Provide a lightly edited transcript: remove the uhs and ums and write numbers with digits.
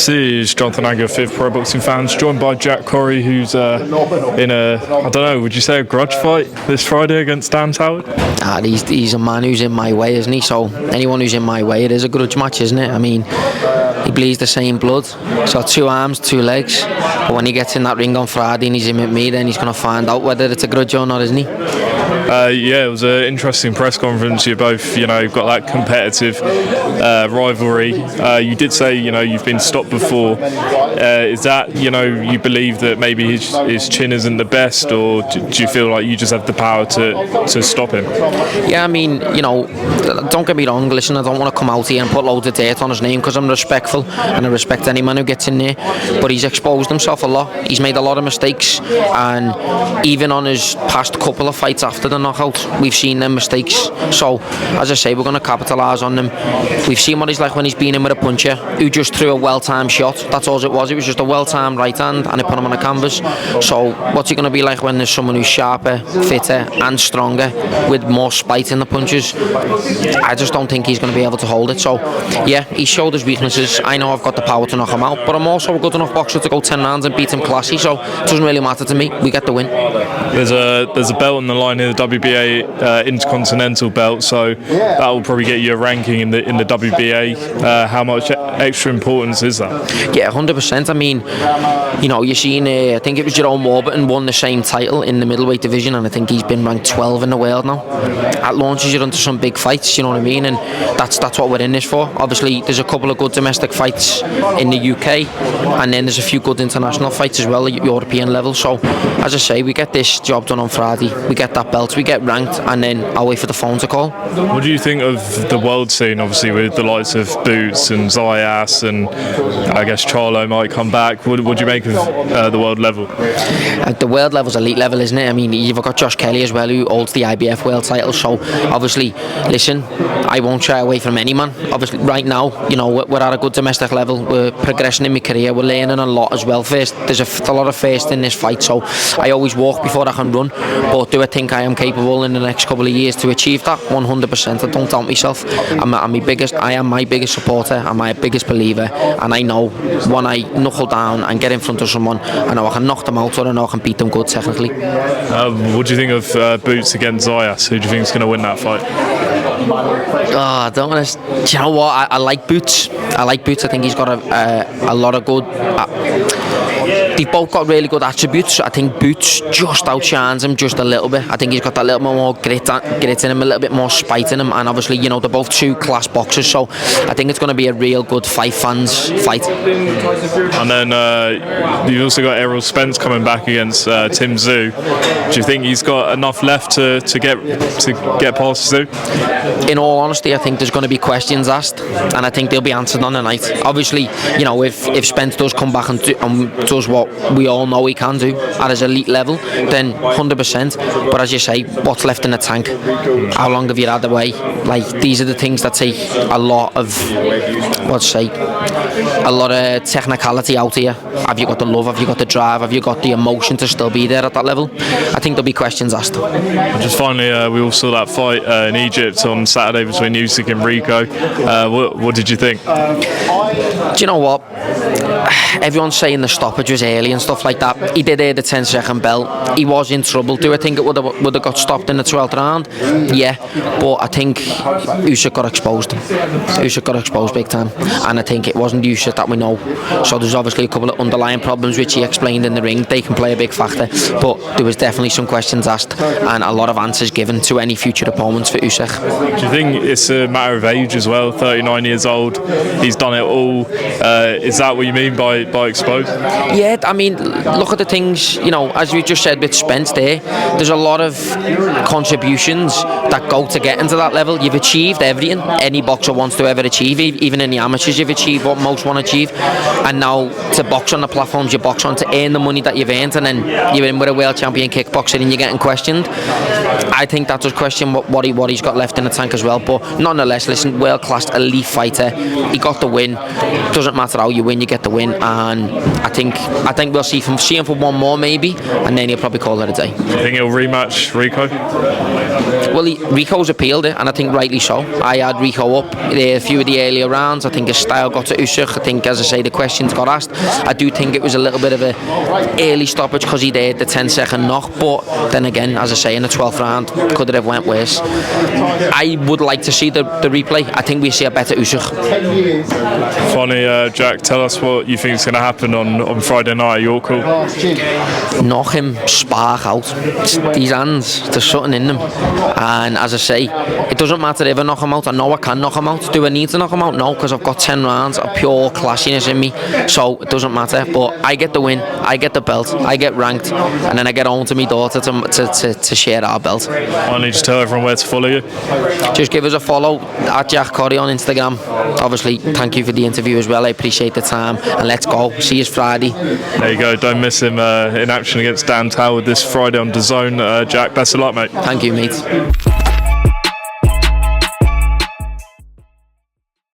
This is Jonathan Agger, 5th Pro Boxing Fans, joined by Jack Corrie, who's in a, I don't know, would you say a grudge fight this Friday against Dan Howard? He's a man who's in my way, isn't he? So anyone who's in my way, it is a grudge match, isn't it? I mean, he bleeds the same blood. He's got 2 arms, 2 legs. But when he gets in that ring on Friday and he's in with me, then he's going to find out whether it's a grudge or not, isn't he? Yeah, it was an interesting press conference. You both, you've got that competitive rivalry. You did say, you've been stopped before. Is that, you believe that maybe his chin isn't the best, or do you feel like you just have the power to stop him? Yeah, I mean, don't get me wrong. Listen, I don't want to come out here and put loads of dirt on his name, because I'm respectful and I respect any man who gets in there. But he's exposed himself a lot. He's made a lot of mistakes, and even on his past couple of fights after the knockout, we've seen them mistakes. So, as I say, we're going to capitalise on them. We've seen what he's like when he's been in with a puncher who just threw a well-timed shot. That's all it was. It was just a well-timed right hand, and it put him on the canvas. So, what's he going to be like when there's someone who's sharper, fitter, and stronger with more spite in the punches? I just don't think he's going to be able to hold it. So, yeah, he showed his weaknesses. I know I've got the power to knock him out, but I'm also a good enough boxer to go 10 rounds and beat him classy. So, it doesn't really matter to me. We get the win. There's a belt on the line here, the WBA Intercontinental belt, so that will probably get you a ranking in the WBA. How much extra importance is that? Yeah, 100%. I mean, you've seen, I think it was Jerome Warburton won the same title in the middleweight division, and I think he's been ranked 12 in the world now. That launches you into some big fights, you know what I mean? And that's what we're in this for. Obviously, there's a couple of good domestic fights in the UK, and then there's a few good international fights as well at European level. So, as I say, we get this job done on Friday, we get that belt, we get ranked, and then I'll wait for the phone to call. What do you think of the world scene, obviously, with the likes of Boots and Zayas, and I guess Charlo might come back? What do you make of the world level? The world level's elite level, isn't it? I mean, you've got Josh Kelly as well, who holds the IBF world title. So, obviously, listen, I won't shy away from any man. Obviously, right now, we're at a good domestic level. We're progressing in my career. We're learning a lot as well. First, there's a lot of first in this fight, so I always walk before I can run. But do I think I am capable in the next couple of years to achieve that? 100%. I don't doubt myself. I am my biggest supporter. I'm my biggest believer, and I know when I knuckle down and get in front of someone, I know I can knock them out, or I know I can beat them good technically. What do you think of Boots against Zayas? Who do you think is going to win that fight? I don't want to. Do you know what? I like Boots. I think he's got a lot of good. They've both got really good attributes. I think Boots just outshines him just a little bit. I think he's got that little bit more grit in him, a little bit more spite in him, and obviously, they're both 2 class boxers. So I think it's going to be a real good fans fight. And then you've also got Errol Spence coming back against Tim Tszyu. Do you think he's got enough left to get past Tszyu? In all honesty, I think there's going to be questions asked, and I think they'll be answered on the night. Obviously, if Spence does come back and does what we all know he can do at his elite level, then 100%. But as you say, what's left in the tank? How long have you had away? Like, these are the things that take a lot of, a lot of technicality out here. Have you got the love? Have you got the drive? Have you got the emotion to still be there at that level? I think there'll be questions asked. Just finally, we all saw that fight in Egypt on Saturday between Usyk and Rico. What did you think? Do you know what? Everyone's saying the stoppage was early and stuff like that. He did hear the 10-second bell. He was in trouble. Do I think it would have got stopped in the 12th round? Yeah, but I think Usyk got exposed. Usyk got exposed big time, and I think it wasn't Usyk that we know. So there's obviously a couple of underlying problems which he explained in the ring. They can play a big factor, but there was definitely some questions asked and a lot of answers given to any future opponents for Usyk. Do you think it's a matter of age as well? 39 years old, he's done it all. Is that what you mean by exposed? Yeah, I mean, look at the things, as we just said with Spence there's a lot of contributions that go to get into that level. You've achieved everything any boxer wants to ever achieve. Even in the amateurs, you've achieved what most want to achieve, and now to box on the platforms you box on, to earn the money that you've earned, and then you're in with a world champion kickboxer and you're getting questioned. I think that does question what he's got left in the tank as well, but nonetheless, listen, world class elite fighter, he got the win. Doesn't matter how you win, you get the win. win, and I think we'll see him for one more maybe, and then he'll probably call it a day. Do you think he'll rematch Rico? Well, Rico's appealed it, and I think rightly so. I had Rico up a few of the earlier rounds. I think his style got to Usyk. I think, as I say, the questions got asked. I do think it was a little bit of a early stoppage because he did the 10-second knock, but then again, as I say, in the 12th round, could it have went worse? I would like to see the replay. I think we see a better Usyk. Finally, Jack, tell us what you think is going to happen on Friday night at York Hall. Knock him spark out. These hands, there's something in them, and as I say, it doesn't matter if I knock him out. I know I can knock him out. Do I need to knock him out? No, because I've got 10 rounds of pure classiness in me, so it doesn't matter. But I get the win, I get the belt, I get ranked, and then I get home to my daughter to share our belt. I need to tell everyone where to follow you. Just give us a follow at Jack Corrie on Instagram. Obviously, thank you for the interview as well. I appreciate the time, and let's go. See you Friday. There you go. Don't miss him in action against Dan Toward this Friday on DAZN. Jack, best of luck, mate. Thank you, mate.